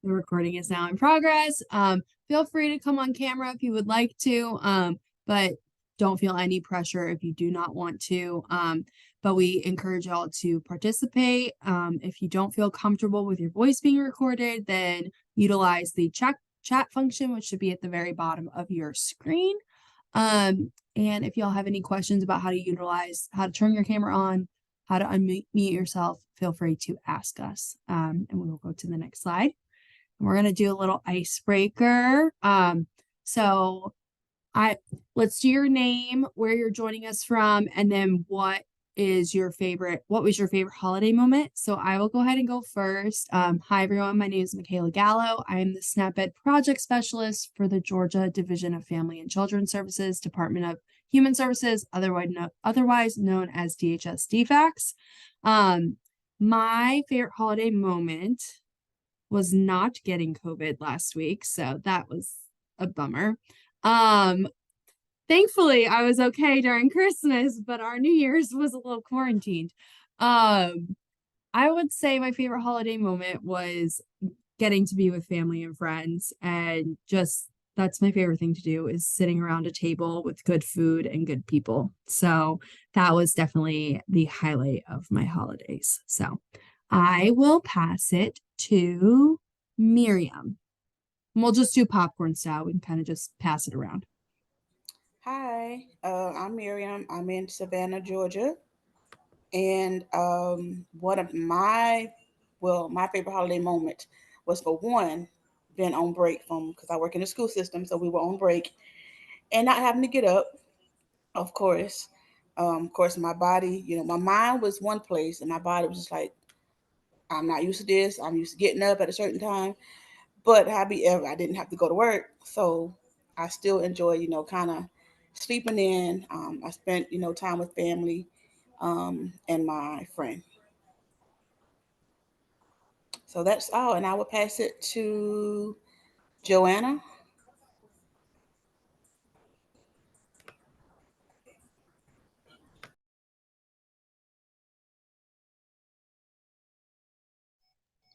The recording is now in progress. Feel free to come on camera if you would like to, but don't feel any pressure if you do not want to. But we encourage y'all to participate. If you don't feel comfortable with your voice being recorded, then utilize the chat function, which should be at the very bottom of your screen. And if y'all have any questions about how to turn your camera on, how to unmute yourself, feel free to ask us. And we will go to the next slide. And we're going to do a little icebreaker. So let's do your name, where you're joining us from, and then what was your favorite holiday moment? So I will go ahead and go first. Hi everyone, my name is Michaela Gallo. I am the SNAP-Ed project specialist for the Georgia Division of Family and Children's Services, Department of Human Services, otherwise known as DHS DFACS. My favorite holiday moment was not getting COVID last week, so that was a bummer. Thankfully, I was okay during Christmas, but our New Year's was a little quarantined. I would say my favorite holiday moment was getting to be with family and friends, and just that's my favorite thing to do is sitting around a table with good food and good people. So that was definitely the highlight of my holidays. So I will pass it to Miriam. And we'll just do popcorn style. We can kind of just pass it around. Hi, I'm Miriam. I'm in Savannah, Georgia. And one of my favorite holiday moment was, for one, being on break because I work in the school system. So we were on break and not having to get up, of course. Of course, my body, my mind was one place and my body was just like, I'm not used to this. I'm used to getting up at a certain time. But however, I didn't have to go to work. So I still enjoy, kind of sleeping in. I spent, time with family and my friend. So that's all. And I will pass it to Joanna.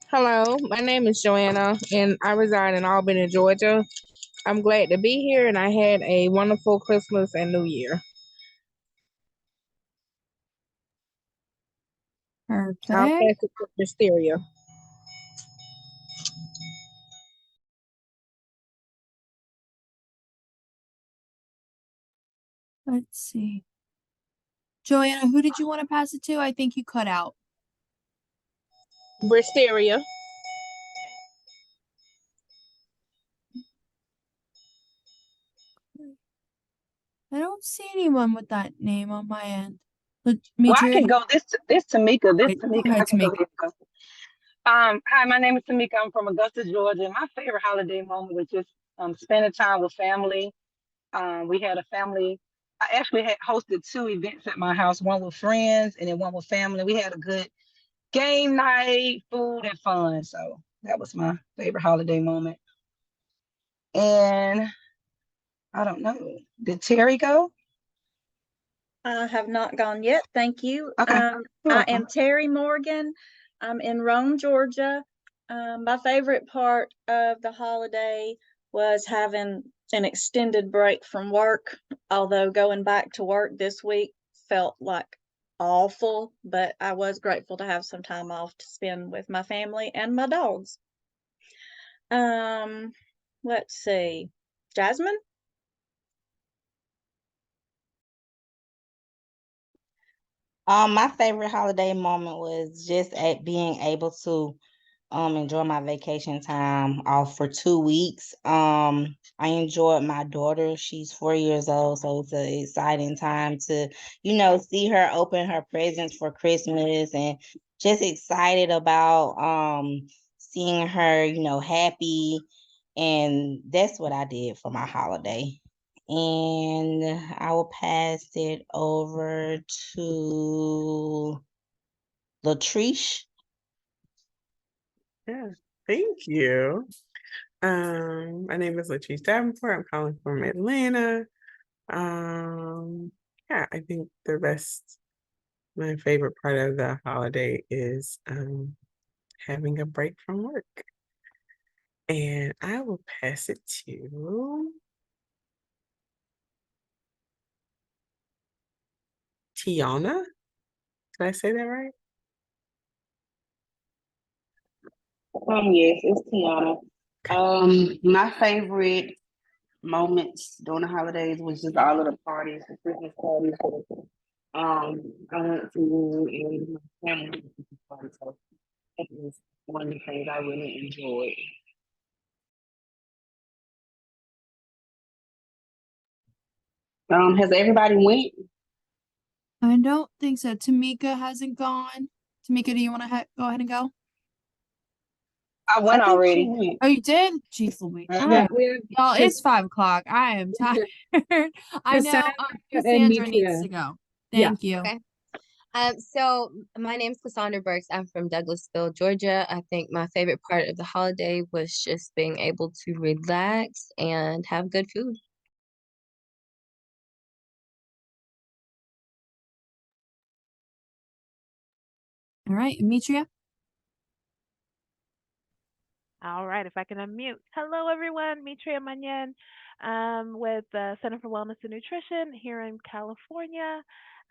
Hello, my name is Joanna, and I reside in Albany, Georgia. I'm glad to be here, and I had a wonderful Christmas and New Year. Perfect. I'll pass it to Wisteria. Let's see. Joanna, who did you want to pass it to? I think you cut out. Wisteria. I don't see anyone with that name on my end. Well, I can go. This Tamika. This Tamika. I can go ahead and go. Hi, my name is Tamika. I'm from Augusta, Georgia. My favorite holiday moment was just spending time with family. We had a family. I actually had hosted two events at my house, one with friends and then one with family. We had a good game night, food, and fun. So that was my favorite holiday moment. And I don't know. Did Terry go? I have not gone yet. Thank you. Okay. I am Terry Morgan. I'm in Rome, Georgia. My favorite part of the holiday was having an extended break from work, although going back to work this week felt like awful, but I was grateful to have some time off to spend with my family and my dogs. Let's see. Jasmine? My favorite holiday moment was just at being able to enjoy my vacation time off for 2 weeks. I enjoyed my daughter. She's 4 years old, so it's an exciting time to, see her open her presents for Christmas and just excited about seeing her, happy. And that's what I did for my holiday. And I will pass it over to Latrice. Yes, thank you. My name is Latrice Davenport. I'm calling from Atlanta. Yeah, I think my favorite part of the holiday is having a break from work. And I will pass it to Tiana. Did I say that right? Yes, it's Tiana. My favorite moments during the holidays was just all of the parties, the Christmas parties. I went to and my family party, so it was one of the things I really enjoyed. Has everybody went? I don't think so. Tamika hasn't gone. Tamika, do you want to go ahead and go? I I went think she already. went. Oh, you did? Jeez Louise. All Yeah. right. Y'all, it's 5 o'clock. I am tired. I know Cassandra needs to go. Thank you. Okay. So my name's Cassandra Burks. I'm from Douglasville, Georgia. I think my favorite part of the holiday was just being able to relax and have good food. All right, Demetria. All right, if I can unmute. Hello, everyone. Mitria Manyan with the Center for Wellness and Nutrition here in California.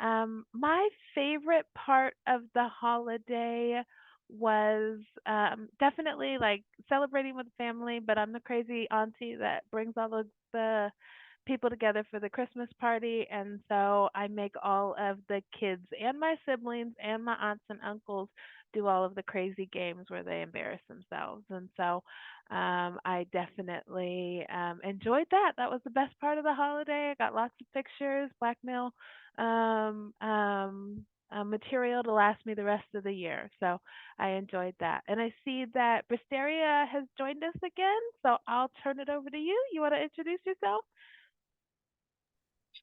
My favorite part of the holiday was definitely like celebrating with family, but I'm the crazy auntie that brings all of the people together for the Christmas party. And so I make all of the kids and my siblings and my aunts and uncles do all of the crazy games where they embarrass themselves. And so I definitely enjoyed that. That was the best part of the holiday. I got lots of pictures, blackmail material to last me the rest of the year. So I enjoyed that. And I see that Bristeria has joined us again. So I'll turn it over to you. You want to introduce yourself?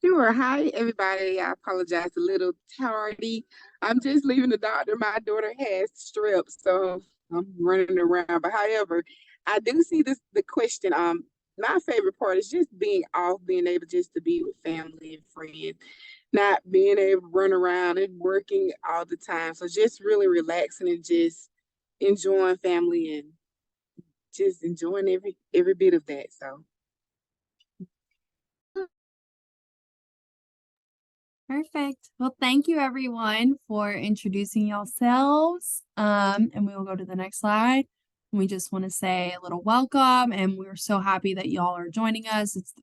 Sure. Hi, everybody. I apologize a little tardy. I'm just leaving the doctor. My daughter has strep, so I'm running around. But however, I do see the question. My favorite part is just being off, being able just to be with family and friends, not being able to run around and working all the time. So just really relaxing and just enjoying family and just enjoying every bit of that. So Perfect. Well, thank you everyone for introducing yourselves. And we will go to the next slide. We just want to say a little welcome, and we're so happy that y'all are joining us. It's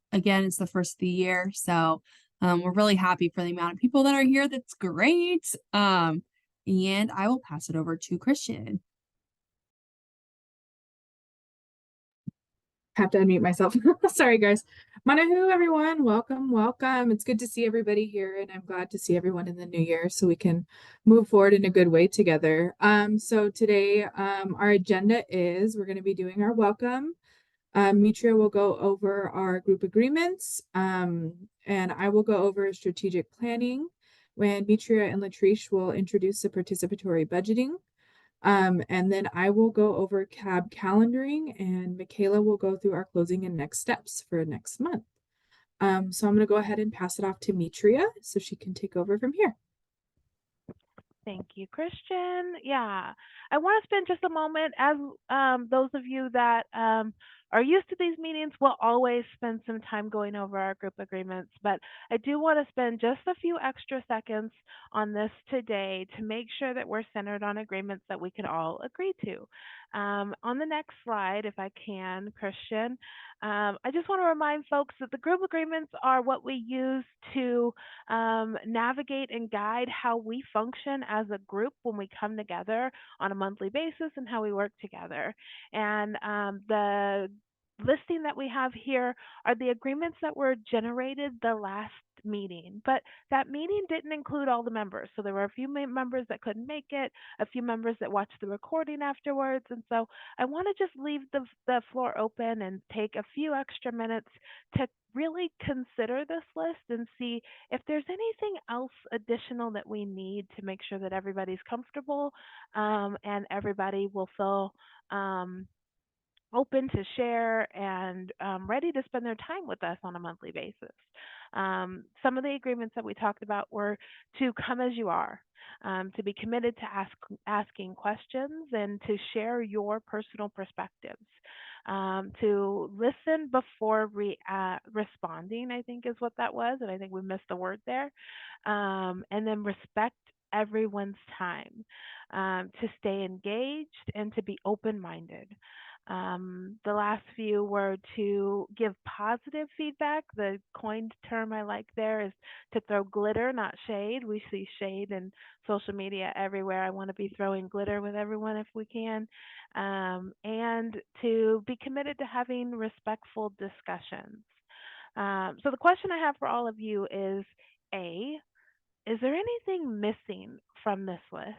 the first of the year, so we're really happy for the amount of people that are here. That's great. And I will pass it over to Christian. Have to unmute myself. Sorry, guys. Manahu, everyone. Welcome, welcome. It's good to see everybody here, and I'm glad to see everyone in the new year so we can move forward in a good way together. So today, our agenda is we're going to be doing our welcome. Mitria will go over our group agreements, and I will go over strategic planning, when Mitria and Latrice will introduce the participatory budgeting. And then I will go over CAB calendaring, and Michaela will go through our closing and next steps for next month. So I'm going to go ahead and pass it off to Mitria so she can take over from here. Thank you, Christian. Yeah, I want to spend just a moment, as those of you that are used to these meetings will always spend some time going over our group agreements, but I do want to spend just a few extra seconds on this today to make sure that we're centered on agreements that we can all agree to. On the next slide, if I can, Christian, I just want to remind folks that the group agreements are what we use to navigate and guide how we function as a group when we come together on a monthly basis and how we work together. And the listing that we have here are the agreements that were generated the last meeting, but that meeting didn't include all the members. So there were a few members that couldn't make it, a few members that watched the recording afterwards. And so I want to just leave the floor open and take a few extra minutes to really consider this list and see if there's anything else additional that we need to make sure that everybody's comfortable and everybody will feel open to share and ready to spend their time with us on a monthly basis. Some of the agreements that we talked about were to come as you are, to be committed to asking questions and to share your personal perspectives. to listen before responding, I think is what that was. And I think we missed the word there. And then respect everyone's time, to stay engaged and to be open-minded. The last few were to give positive feedback. The coined term I like there is to throw glitter, not shade. We see shade in social media everywhere. I want to be throwing glitter with everyone if we can. And to be committed to having respectful discussions. So the question I have for all of you is, A, is there anything missing from this list?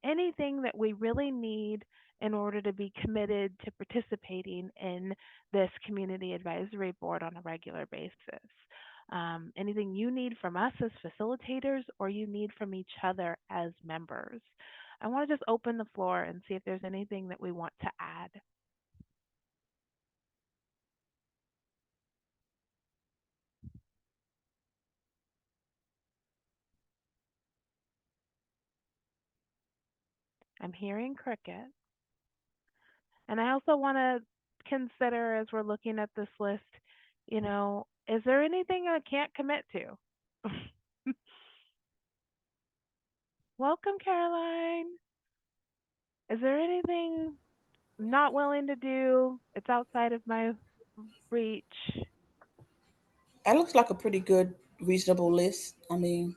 Anything that we really need in order to be committed to participating in this community advisory board on a regular basis? Anything you need from us as facilitators or you need from each other as members? I want to just open the floor and see if there's anything that we want to add. I'm hearing cricket. And I also want to consider, as we're looking at this list, is there anything I can't commit to? Welcome, Caroline. Is there anything I'm not willing to do? It's outside of my reach. That looks like a pretty good, reasonable list. I mean,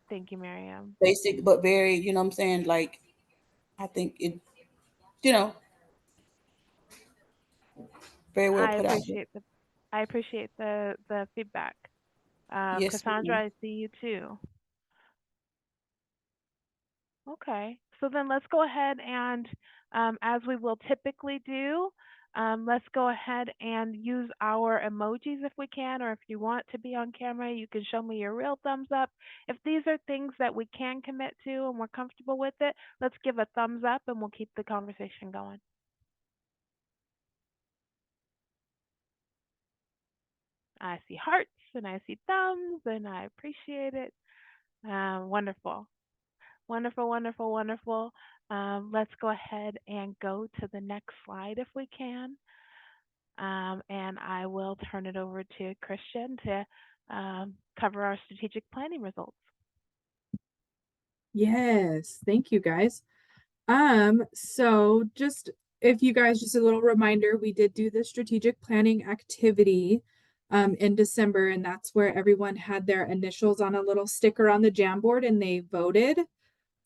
thank you, Miriam. Basic, but very, you know what I'm saying? Like, I think it, very well put out there. I appreciate the feedback. Yes, Cassandra, ma'am. I see you too. Okay, so then let's go ahead and, as we will typically do, let's go ahead and use our emojis if we can, or if you want to be on camera, you can show me your real thumbs up. If these are things that we can commit to and we're comfortable with it, let's give a thumbs up and we'll keep the conversation going. I see hearts and I see thumbs and I appreciate it. Wonderful. Wonderful, wonderful, wonderful. Let's go ahead and go to the next slide if we can. And I will turn it over to Christian to cover our strategic planning results. Yes, thank you guys. So just if you guys, just a little reminder, we did do the strategic planning activity in December, and that's where everyone had their initials on a little sticker on the Jamboard and they voted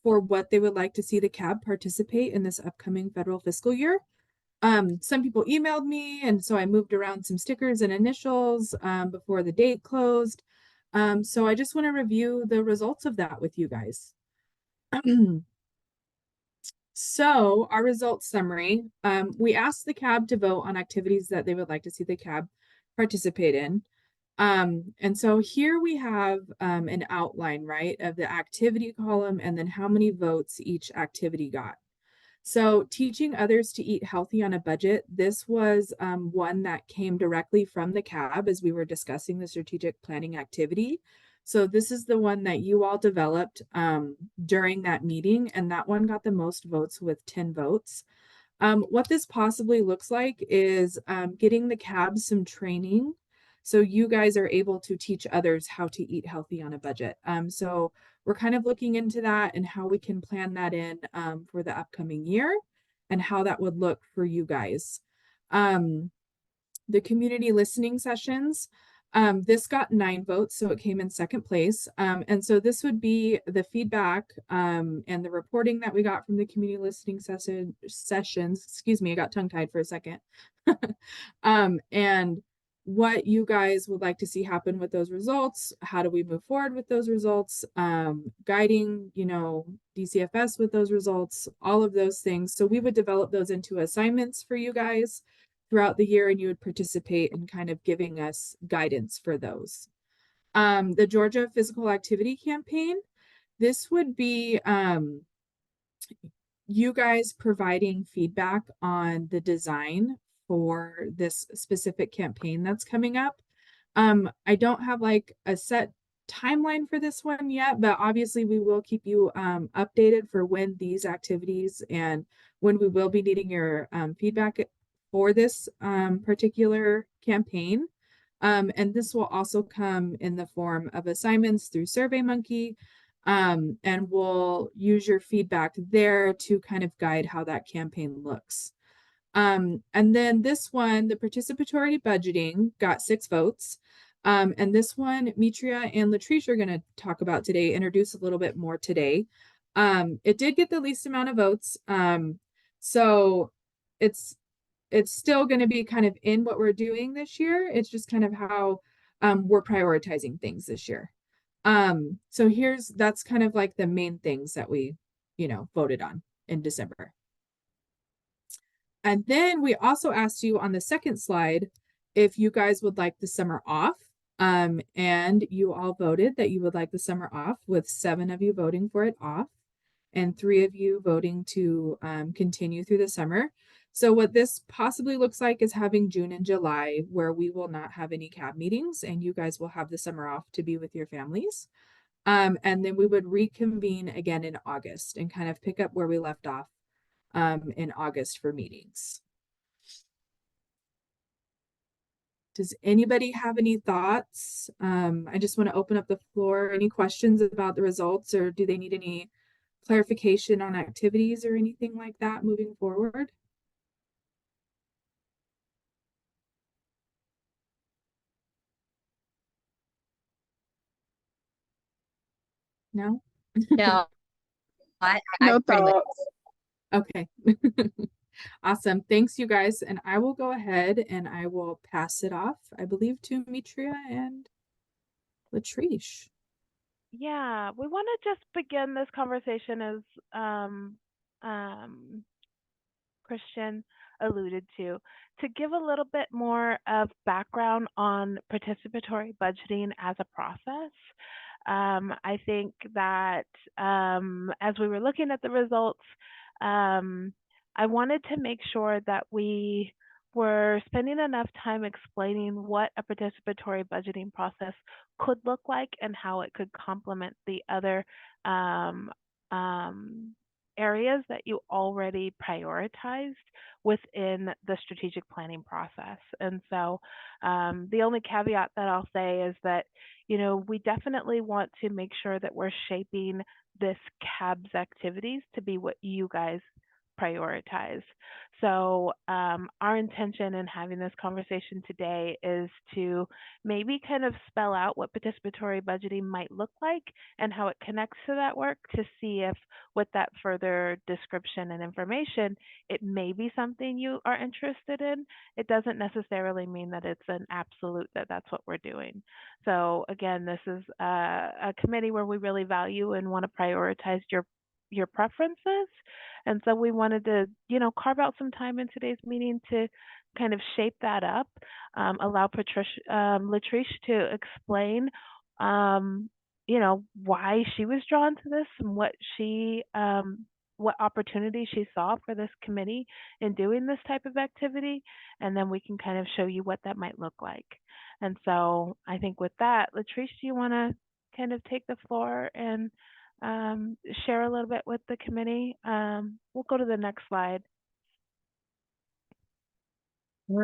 for what they would like to see the CAB participate in this upcoming federal fiscal year. Some people emailed me, and so I moved around some stickers and initials before the date closed. So I just want to review the results of that with you guys. So our results summary, we asked the CAB to vote on activities that they would like to see the CAB participate in. And so here we have an outline, right, of the activity column and then how many votes each activity got. So teaching others to eat healthy on a budget, this was one that came directly from the CAB as we were discussing the strategic planning activity. So this is the one that you all developed during that meeting, and that one got the most votes with 10 votes. What this possibly looks like is getting the CAB some training so you guys are able to teach others how to eat healthy on a budget. So we're kind of looking into that and how we can plan that in for the upcoming year and how that would look for you guys. The community listening sessions, this got 9 votes, so it came in second place. And so this would be the feedback and the reporting that we got from the community listening sessions. Excuse me, I got tongue-tied for a second. And what you guys would like to see happen with those results. How do we move forward with those results? Guiding, DCFS with those results, all of those things. So we would develop those into assignments for you guys throughout the year, and you would participate in kind of giving us guidance for those. The Georgia Physical Activity Campaign, this would be you guys providing feedback on the design for this specific campaign that's coming up. I don't have like a set timeline for this one yet, but obviously we will keep you updated for when these activities and when we will be needing your feedback for this particular campaign. And this will also come in the form of assignments through SurveyMonkey. And we'll use your feedback there to kind of guide how that campaign looks. And then this one, the participatory budgeting, got 6 votes. And this one, Mitria and Latrice are going to talk about today, introduce a little bit more today. It did get the least amount of votes. So it's still going to be kind of in what we're doing this year. It's just kind of how we're prioritizing things this year. So that's kind of like the main things that we, voted on in December. And then we also asked you on the second slide if you guys would like the summer off. And you all voted that you would like the summer off, with 7 of you voting for it off and 3 of you voting to continue through the summer. So what this possibly looks like is having June and July where we will not have any CAB meetings and you guys will have the summer off to be with your families. And then we would reconvene again in August and kind of pick up where we left off in August for meetings. Does anybody have any thoughts? I just want to open up the floor. Any questions about the results, or do they need any clarification on activities or anything like that moving forward? No? No, I No pretty much. thoughts. Okay. Awesome. Thanks, you guys. And I will go ahead and I will pass it off, I believe, to Mitria and Latrice. Yeah, we want to just begin this conversation as Christian alluded to give a little bit more of background on participatory budgeting as a process. I think that as we were looking at the results, I wanted to make sure that we were spending enough time explaining what a participatory budgeting process could look like and how it could complement the other areas that you already prioritized within the strategic planning process. And so the only caveat that I'll say is that, we definitely want to make sure that we're shaping this CAB's activities to be what you guys prioritize. So our intention in having this conversation today is to maybe kind of spell out what participatory budgeting might look like and how it connects to that work, to see if with that further description and information, it may be something you are interested in. It doesn't necessarily mean that it's an absolute that that's what we're doing. So again, this is a committee where we really value and want to prioritize your preferences. And so we wanted to, carve out some time in today's meeting to kind of shape that up, allow Latrice to explain, why she was drawn to this and what opportunity she saw for this committee in doing this type of activity. And then we can kind of show you what that might look like. And so I think with that, Latrice, do you want to kind of take the floor and share a little bit with the committee? We'll go to the next slide.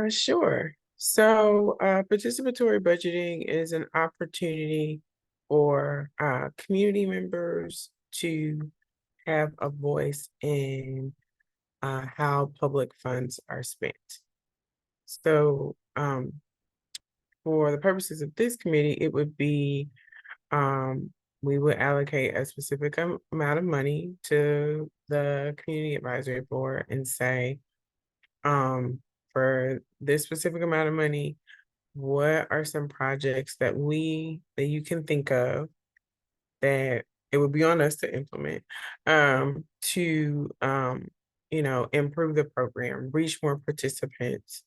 Sure. So participatory budgeting is an opportunity for community members to have a voice in how public funds are spent. So for the purposes of this committee, it would be we would allocate a specific amount of money to the Community Advisory Board and say, for this specific amount of money, what are some projects that you can think of that it would be on us to implement to improve the program, reach more participants,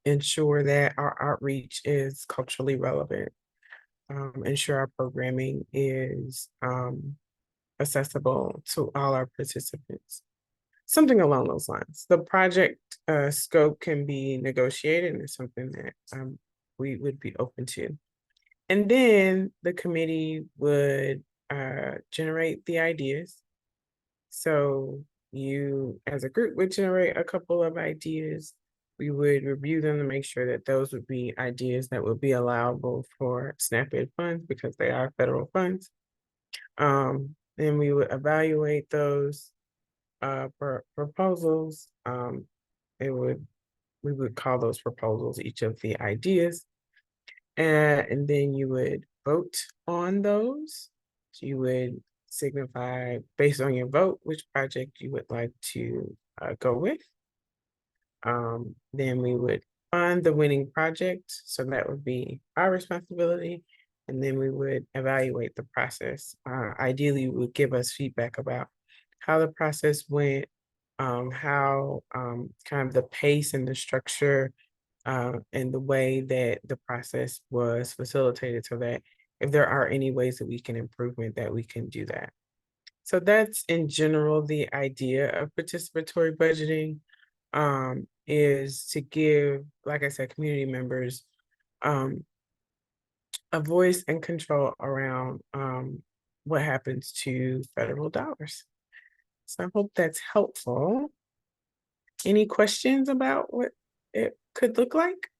ensure that our outreach is culturally relevant, ensure our programming is accessible to all our participants. Something along those lines. The project scope can be negotiated, and it's something that we would be open to. And then the committee would generate the ideas. So you as a group would generate a couple of ideas. We would review them to make sure that those would be ideas that would be allowable for SNAP-Ed funds because they are federal funds. Then we would evaluate those proposals. We would call those proposals each of the ideas. And then you would vote on those. So you would signify based on your vote which project you would like to go with. Then we would fund the winning project. So that would be our responsibility. And then we would evaluate the process. Ideally, you would give us feedback about how the process went, how kind of the pace and the structure and the way that the process was facilitated, so that if there are any ways that we can improve it, that we can do that. So that's in general the idea of participatory budgeting, is to give, like I said, community members a voice and control around what happens to federal dollars. So I hope that's helpful. Any questions about what it could look like?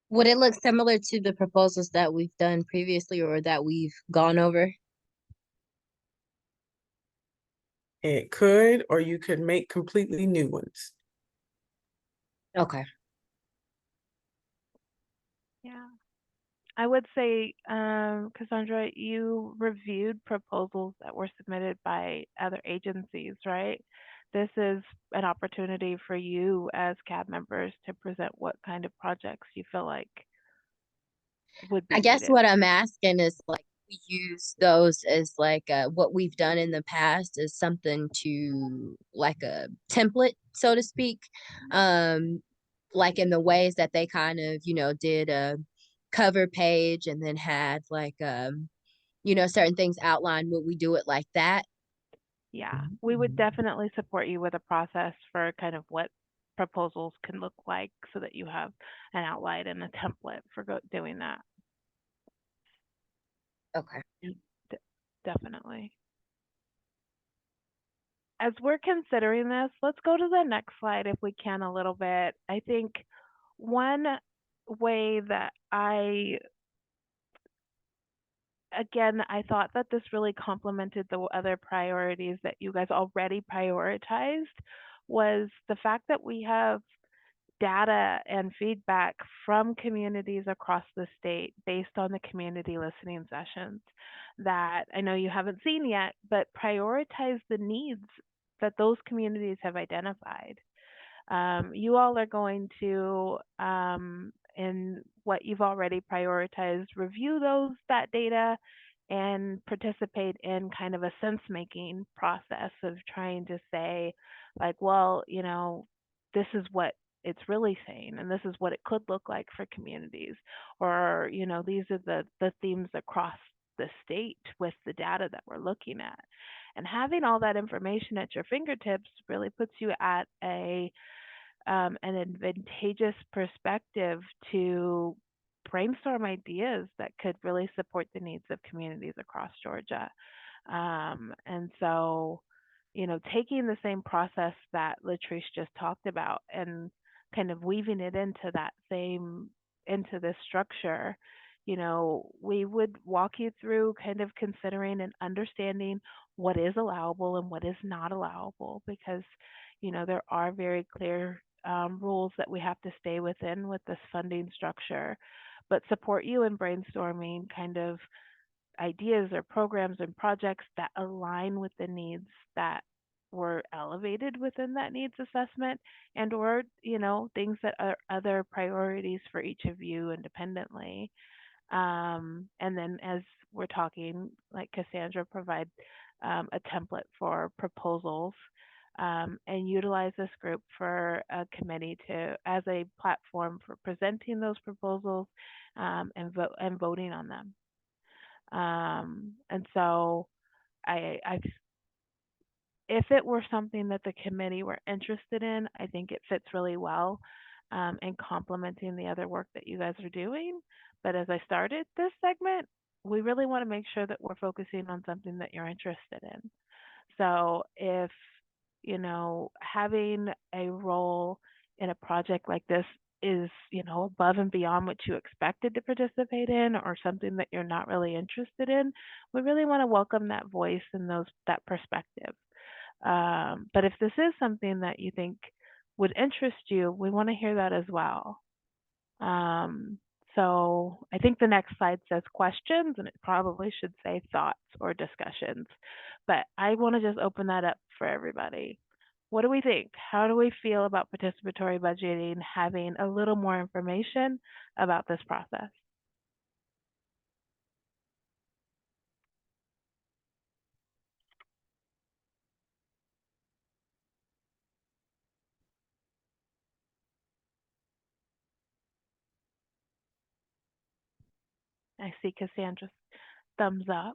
Would it look similar to the proposals that we've done previously or that we've gone over? It could, or you could make completely new ones. Okay. Yeah. I would say, Cassandra, you reviewed proposals that were submitted by other agencies, right? This is an opportunity for you as CAB members to present what kind of projects you feel like would be I guess needed. what I'm asking is like we use those as like what we've done in the past as something to like a template, so to speak. Like in the ways that they kind of, did a cover page and then had like certain things outlined. Would we do it like that? Yeah, we would definitely support you with a process for kind of what proposals can look like so that you have an outline and a template for doing that. Okay. Definitely. As we're considering this, let's go to the next slide if we can a little bit. I think one way that again, I thought that this really complemented the other priorities that you guys already prioritized was the fact that we have data and feedback from communities across the state based on the community listening sessions that I know you haven't seen yet, but prioritize the needs that those communities have identified. You all are going to, in what you've already prioritized, review that data and participate in kind of a sense-making process of trying to say, like, well, this is what it's really saying, and this is what it could look like for communities, or these are the themes across the state with the data that we're looking at. And having all that information at your fingertips really puts you at an advantageous perspective to brainstorm ideas that could really support the needs of communities across Georgia. And so, taking the same process that Latrice just talked about and kind of weaving it into this structure, we would walk you through kind of considering and understanding what is allowable and what is not allowable, because, there are very clear rules that we have to stay within with this funding structure, but support you in brainstorming kind of ideas or programs and projects that align with the needs that were elevated within that needs assessment, and or things that are other priorities for each of you independently. And then as we're talking, like Cassandra, provide a template for proposals, and utilize this group for a committee as a platform for presenting those proposals, and voting on them. And so if it were something that the committee were interested in, I think it fits really well. and complementing the other work that you guys are doing. But as I started this segment, we really want to make sure that we're focusing on something that you're interested in. So if, having a role in a project like this is, above and beyond what you expected to participate in, or something that you're not really interested in, we really want to welcome that voice and that perspective. But if this is something that you think would interest you, we want to hear that as well. So I think the next slide says questions, and it probably should say thoughts or discussions. But I want to just open that up for everybody. What do we think? How do we feel about participatory budgeting, having a little more information about this process? I see Cassandra's thumbs up.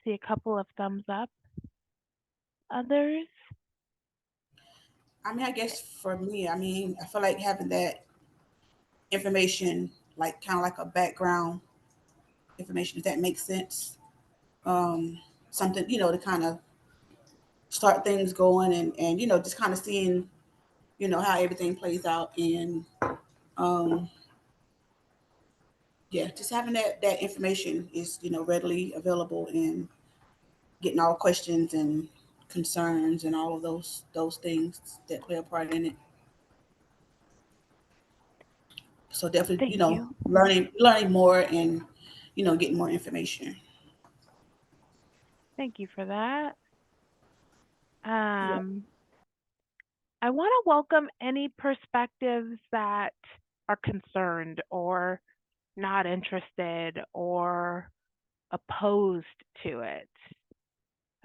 See a couple of thumbs up. Others? I guess for me, I feel like having that information, like kind of like a background information, if that makes sense. Something, to kind of start things going and just kind of seeing, how everything plays out. And yeah, just having that information is, readily available, and getting all questions and concerns and all of those things that play a part in it. So definitely, Thank you. learning more and, getting more information. Thank you for that. I want to welcome any perspectives that are concerned or not interested or opposed to it.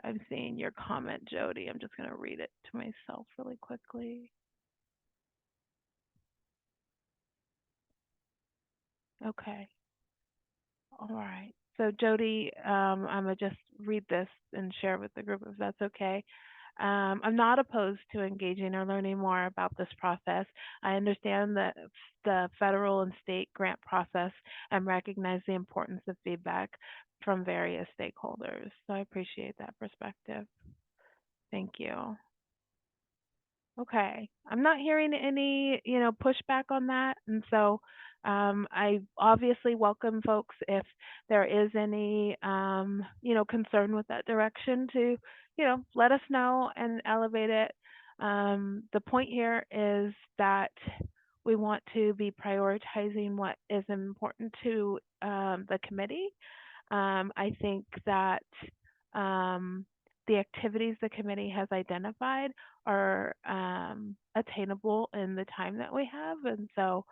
I'm seeing your comment, Jody. I'm just going to read it to myself really quickly. Okay. All right. So Jody, I'm going to just read this and share with the group if that's okay. I'm not opposed to engaging or learning more about this process. I understand that the federal and state grant process and recognize the importance of feedback from various stakeholders. So I appreciate that perspective. Thank you. Okay, I'm not hearing any, pushback on that. And so I obviously welcome folks if there is any, concern with that direction to, let us know and elevate it. The point here is that we want to be prioritizing what is important to the committee. I think that the activities the committee has identified are attainable in the time that we have. And so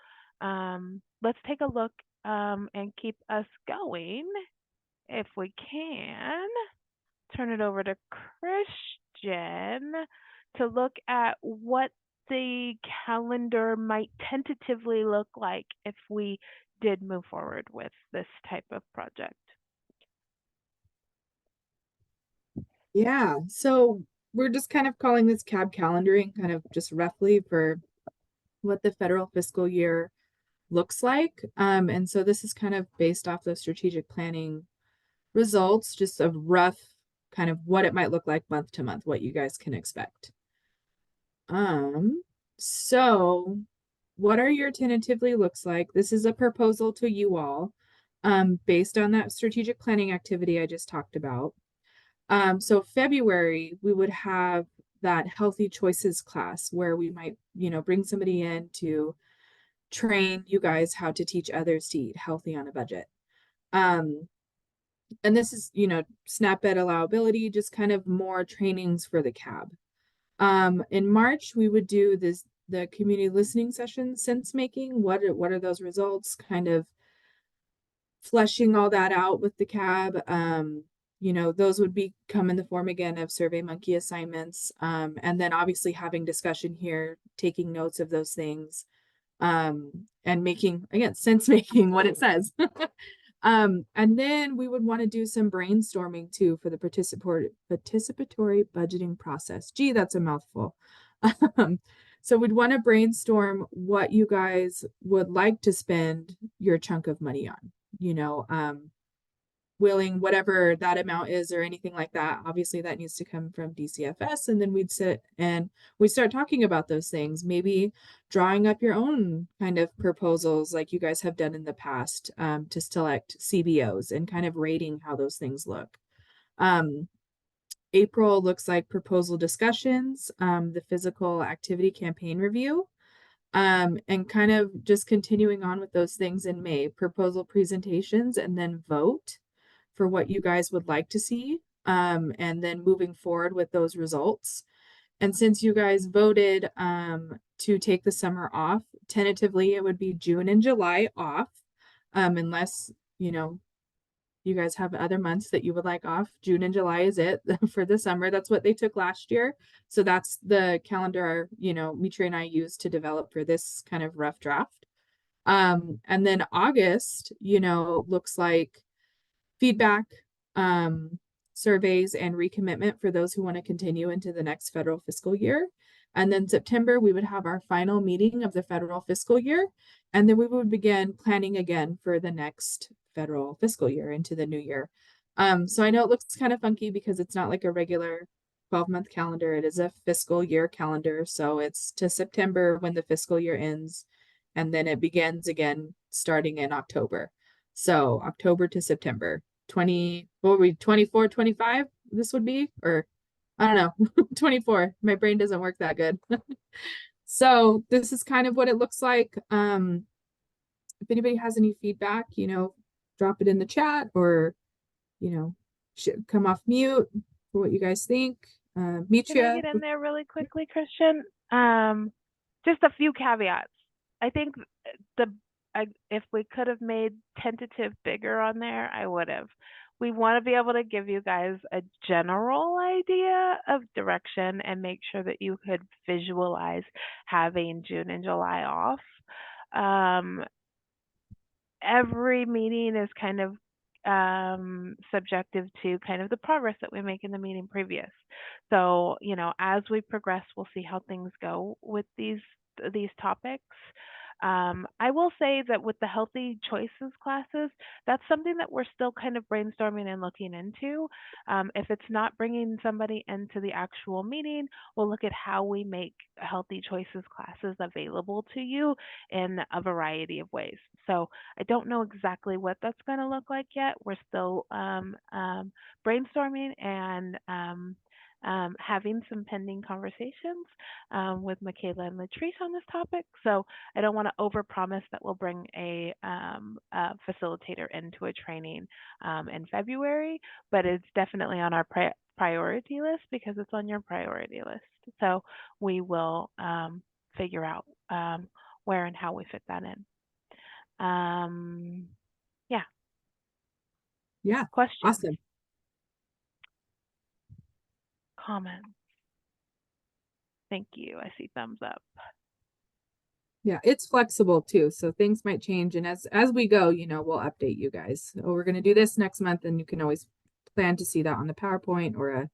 let's take a look and keep us going. If we can, turn it over to Christian to look at what the calendar might tentatively look like if we did move forward with this type of project. Yeah, so we're just kind of calling this CAB calendaring, kind of just roughly for what the federal fiscal year looks like. And so this is kind of based off the strategic planning results, just a rough kind of what it might look like month to month, what you guys can expect. So what are your tentatively looks like? This is a proposal to you all, based on that strategic planning activity I just talked about. So February, we would have that healthy choices class where we might, bring somebody in to train you guys how to teach others to eat healthy on a budget. And this is, SNAP Ed allowability, just kind of more trainings for the CAB. In March, we would do the community listening session, sense making. What are those results? Kind of fleshing all that out with the CAB. those would come in the form again of SurveyMonkey assignments. And then obviously having discussion here, taking notes of those things, and making, again, sense making what it says. And then we would want to do some brainstorming too for the participatory budgeting process. Gee, that's a mouthful. So we'd want to brainstorm what you guys would like to spend your chunk of money on, willing whatever that amount is or anything like that. Obviously that needs to come from DCFS, and then we'd sit and we start talking about those things, maybe drawing up your own kind of proposals like you guys have done in the past, to select CBOs and kind of rating how those things look. April looks like proposal discussions, the physical activity campaign review, and kind of just continuing on with those things in May, proposal presentations, and then vote for what you guys would like to see, and then moving forward with those results. And since you guys voted to take the summer off, tentatively it would be June and July off, unless you guys have other months that you would like off. June and July is it for the summer. That's what they took last year. So that's the calendar, Mitri and I used to develop for this kind of rough draft. And then August, looks like feedback, surveys, and recommitment for those who want to continue into the next federal fiscal year. And then September, we would have our final meeting of the federal fiscal year. And then we would begin planning again for the next federal fiscal year into the new year. So I know it looks kind of funky because it's not like a regular 12-month calendar. It is a fiscal year calendar. So it's to September when the fiscal year ends, and then it begins again starting in October. So October to September, 24, 25 this would be, or I don't know, 24. My brain doesn't work that good. So this is kind of what it looks like. If anybody has any feedback, drop it in the chat, or, should come off mute for what you guys think. Mitria. Can I get in there really quickly, Christian? Just a few caveats. I think if we could have made tentative bigger on there, I would have. We want to be able to give you guys a general idea of direction and make sure that you could visualize having June and July off. Every meeting is kind of subjective to kind of the progress that we make in the meeting previous. So, as we progress, we'll see how things go with these topics. I will say that with the healthy choices classes, that's something that we're still kind of brainstorming and looking into. If it's not bringing somebody into the actual meeting, we'll look at how we make healthy choices classes available to you in a variety of ways. So I don't know exactly what that's going to look like yet. We're still brainstorming and having some pending conversations with Michaela and Latrice on this topic. So I don't want to overpromise that we'll bring a facilitator into a training in February, but it's definitely on our priority list because it's on your priority list. So we will figure out where and how we fit that in. Yeah. Questions? Awesome. Comments? Thank you. I see thumbs up. Yeah, it's flexible too, so things might change, and as we go, we'll update you guys. Oh, we're going to do this next month, and you can always plan to see that on the PowerPoint or a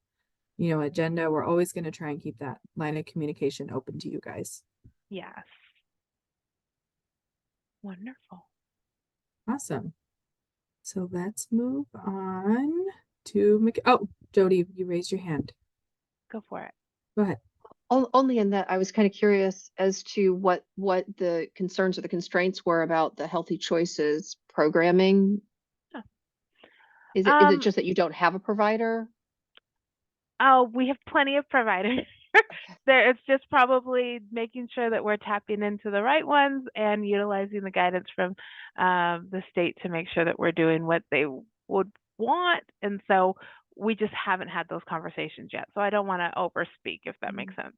agenda. We're always going to try and keep that line of communication open to you guys. Yes. Wonderful. Awesome. So let's move on to Jody, you raised your hand. Go for it. Go ahead. Only in that I was kind of curious as to what the concerns or the constraints were about the Healthy Choices programming. Huh. Is it just that you don't have a provider? Oh, we have plenty of providers. It's just probably making sure that we're tapping into the right ones and utilizing the guidance from the state to make sure that we're doing what they would want. And so we just haven't had those conversations yet. So I don't want to overspeak, if that makes sense.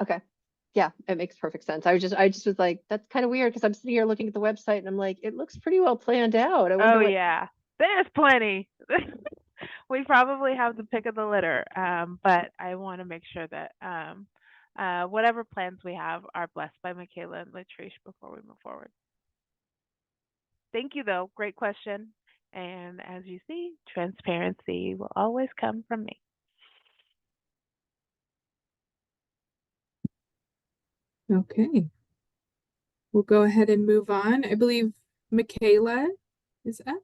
Okay. Yeah, it makes perfect sense. I just was like, that's kind of weird because I'm sitting here looking at the website and I'm like, it looks pretty well planned out. Oh, yeah, there's plenty. we probably have the pick of the litter. But I want to make sure that whatever plans we have are blessed by Michaela and Latrice before we move forward. Thank you, though. Great question. And as you see, transparency will always come from me. Okay. We'll go ahead and move on. I believe Michaela is up.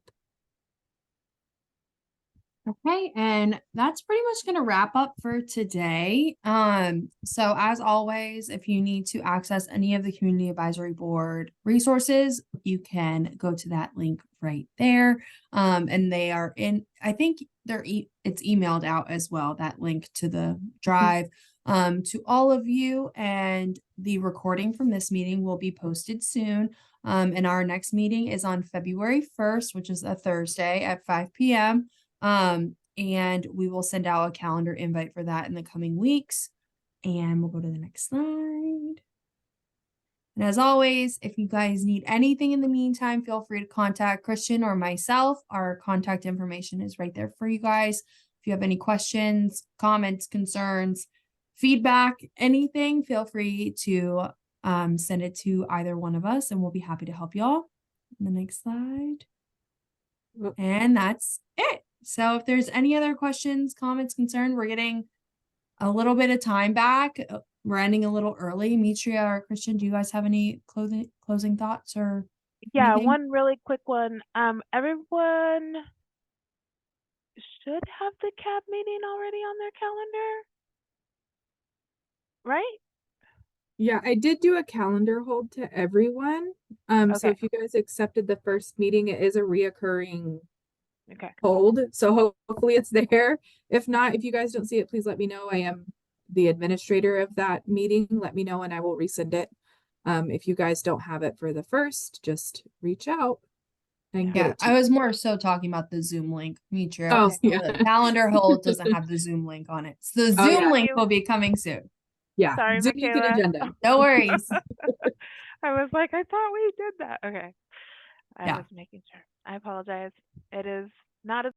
Okay, and that's pretty much going to wrap up for today. So as always, if you need to access any of the Community Advisory Board resources, you can go to that link right there. And they are in, I think it's emailed out as well, that link to the drive to all of you. And the recording from this meeting will be posted soon. And our next meeting is on February 1st, which is a Thursday at 5 p.m. And we will send out a calendar invite for that in the coming weeks. And we'll go to the next slide. And as always, if you guys need anything in the meantime, feel free to contact Christian or myself. Our contact information is right there for you guys. If you have any questions, comments, concerns, feedback, anything, feel free to send it to either one of us and we'll be happy to help y'all. The next slide. And that's it. So if there's any other questions, comments, concern, we're getting a little bit of time back. We're ending a little early. Mitria or Christian, do you guys have any closing thoughts or Yeah, anything? one really quick one. Everyone should have the CAB meeting already on their calendar, right? Yeah, I did do a calendar hold to everyone. So Okay. if you guys accepted the first meeting, it is a reoccurring Okay. hold. So hopefully it's there. If not, if you guys don't see it, please let me know. I am the administrator of that meeting. Let me know and I will resend it. If you guys don't have it for the first, just reach out and get Yeah, it to I you. was more so talking about the Zoom link, Mitria. Oh, 'Cause yeah. The calendar hold doesn't have the Zoom link on it. So the Oh, Zoom yeah. link will be coming soon. Yeah, Sorry, Zoom link and Michaela. agenda. No worries. I was like, I thought we did that. Okay. I Yeah. was making sure. I apologize. It is not as